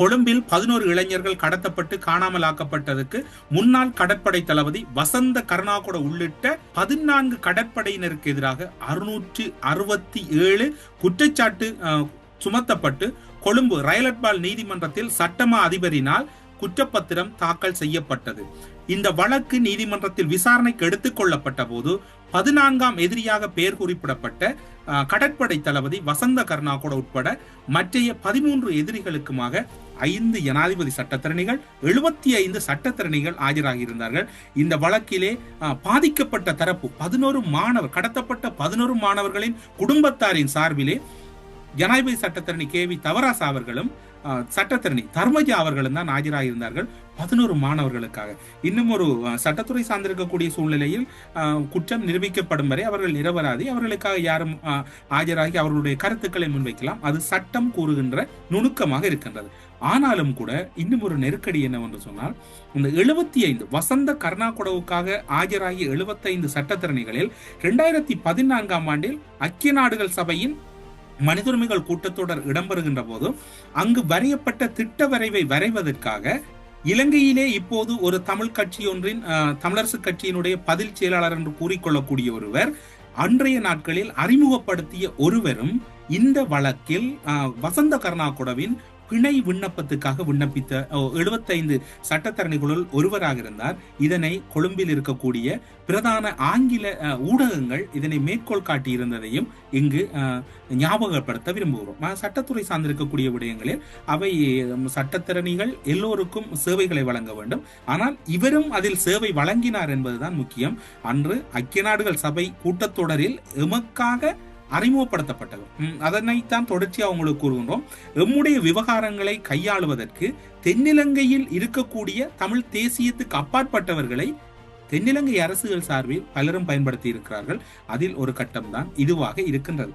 கொழும்பில் 11 இளைஞர்கள் கடத்தப்பட்டு காணாமலாக்கப்பட்டதுக்கு முன்னாள் கடற்படை தளபதி வசந்த கருணாகுட உள்ளிட்ட 14 கடற்படையினருக்கு எதிராக 667 குற்றச்சாட்டு சுமத்தப்பட்டு கொழும்பு ரயிலட்பால் நீதிமன்றத்தில் சட்டமா அதிபரினால் குற்றப்பத்திரம் தாக்கல் செய்யப்பட்டது. இந்த வழக்கு நீதிமன்றத்தில் விசாரணைக்கு எடுத்துக் கொள்ளப்பட்ட போது 14ஆம் எதிரியாக பெயர் குறிப்பிடப்பட்ட கடற்படை தளபதி வசந்த கருணாகுட உட்பட மற்றைய 13 எதிரிகளுக்குமாக 5 ஜனாதிபதி சட்டத்தரணிகள் 75 சட்டத்தரணிகள் ஆஜராகியிருந்தார்கள். இந்த வழக்கிலே பாதிக்கப்பட்ட தரப்பு 11 கடத்தப்பட்ட 11 மாணவர்களின் குடும்பத்தாரின் சார்பிலே ஜனாதிபதி சட்டத்தரணி KV தவராசா அவர்களும் சட்டத்தரணி தர்மஜா அவர்களும் தான் ஆஜராகியிருந்தார்கள் 11 மாணவர்களுக்காக. இன்னும் ஒரு சட்டத்துறை சார்ந்திருக்கக்கூடிய சூழ்நிலையில் குற்றம் நிரூபிக்கப்படும் வரை அவர்கள் நிரபராதி, அவர்களுக்காக யாரும் ஆஜராகி அவர்களுடைய கருத்துக்களை முன்வைக்கலாம். அது சட்டம் கூறுகின்ற நுணுக்கமாக இருக்கின்றது. ஆனாலும் கூட இன்னும் ஒரு நெருக்கடி என்னவென்று சொன்னால், இந்த 75 வசந்த கருணாகுடவுக்காக ஆஜராகிய 75 சட்டத்தரணிகளில் 2014ஆம் ஆண்டில் ஐக்கிய நாடுகள் சபையின் மனித உரிமைகள் கூட்டத்தொடர் இடம்பெறுகின்ற போது அங்கு வரையப்பட்ட திட்ட வரைவை வரைவதற்காக இலங்கையிலே இப்போது ஒரு தமிழ் கட்சி ஒன்றின் தமிழரசு கட்சியினுடைய பதில் செயலாளர் என்று கூறிக்கொள்ளக்கூடிய ஒருவர் அன்றைய நாட்களில் அறிமுகப்படுத்திய ஒருவரும் இந்த வழக்கில் வசந்த கருணாகுடவின் பிணை விண்ணப்பத்துக்காக விண்ணப்பித்த 75 சட்டத்தரணிகளுள் ஒருவராக இருந்தார். இதனை கொழும்பில் இருக்கக்கூடிய பிரதான ஆங்கில ஊடகங்கள் இதனை மேற்கோள் காட்டியிருந்ததையும் இங்கு ஞாபகப்படுத்த விரும்புகிறோம். சட்டத்துறை சார்ந்திருக்கக்கூடிய விடயங்களில் அவை சட்டத்தரணிகள் எல்லோருக்கும் சேவைகளை வழங்க வேண்டும். ஆனால் இவரும் அதில் சேவை வழங்கினார் என்பதுதான் முக்கியம். அன்று ஐக்கிய நாடுகள் சபை கூட்டத்தொடரில் எமக்காக அறிமுகப்படுத்தப்பட்டது. அதனைத்தான் தொடர்ச்சியாக உங்களுக்கு கூறுகின்றோம். எம்முடைய விவகாரங்களை கையாளுவதற்கு தென்னிலங்கையில் இருக்கக்கூடிய தமிழ் தேசியத்துக்கு அப்பாற்பட்டவர்களை தென்னிலங்கை அரசுகள் சார்பில் பலரும் பயன்படுத்தி இருக்கிறார்கள். அதில் ஒரு கட்டம்தான் இதுவாக இருக்கின்றது.